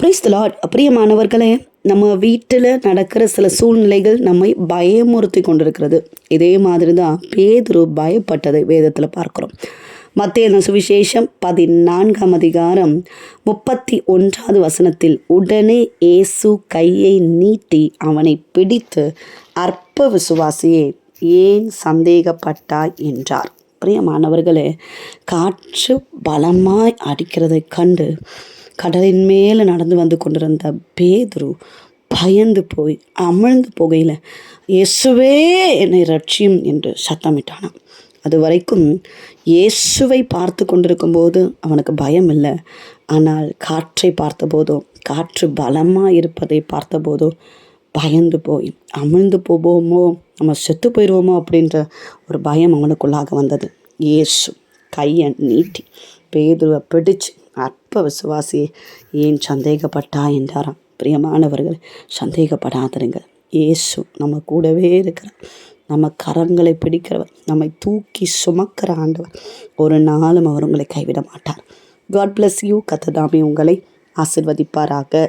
Praise the Lord. பிரியமானவர்களே, நம்ம வீட்டில் நடக்கிற சில சூழ்நிலைகள் நம்மை பயமுறுத்தி கொண்டிருக்கிறது. இதே மாதிரி தான் பேதுரு பயப்பட்டதை வேதத்தில் பார்க்குறோம். மத்தேயு சுவிசேஷம் 14ஆம் அதிகாரம் 31வது வசனத்தில், உடனே இயேசு கையை நீட்டி அவனை பிடித்து, அற்ப விசுவாசியே, ஏன் சந்தேகப்பட்டாய் என்றார். பிரியமானவர்களே, காற்று பலமாய் அடிக்கிறதை கண்டு கடலின் மேலே நடந்து வந்து கொண்டிருந்த பேதுரு பயந்து போய் அமிழ்ந்து போகையில், இயேசுவே என்னை ரட்சியும் என்று சத்தமிட்டானான். அது வரைக்கும் இயேசுவை பார்த்து கொண்டிருக்கும்போது அவனுக்கு பயம் இல்லை. ஆனால் காற்றை பார்த்தபோதோ, காற்று பலமாக இருப்பதை பார்த்தபோதோ பயந்து போய் அமிழ்ந்து போவோமோ, நம்ம செத்து போயிடுவோமோ அப்படின்ற ஒரு பயம் அவனுக்குள்ளாக வந்தது. இயேசு கையை நீட்டி பேதுருவை பிடிச்சு, அற்ப விசுவாசியை ஏன் சந்தேகப்பட்டா என்றாராம். பிரியமானவர்கள், சந்தேகப்படாதருங்க. இயேசு நம்ம கூடவே இருக்கிறார். நம்ம கரங்களை பிடிக்கிறவர், நம்மை தூக்கி சுமக்கிற ஆண்டவர். ஒரு நாளும் அவர் உங்களை கைவிட மாட்டார். God bless you. கர்த்தர் தாமே உங்களை ஆசீர்வதிப்பாராக.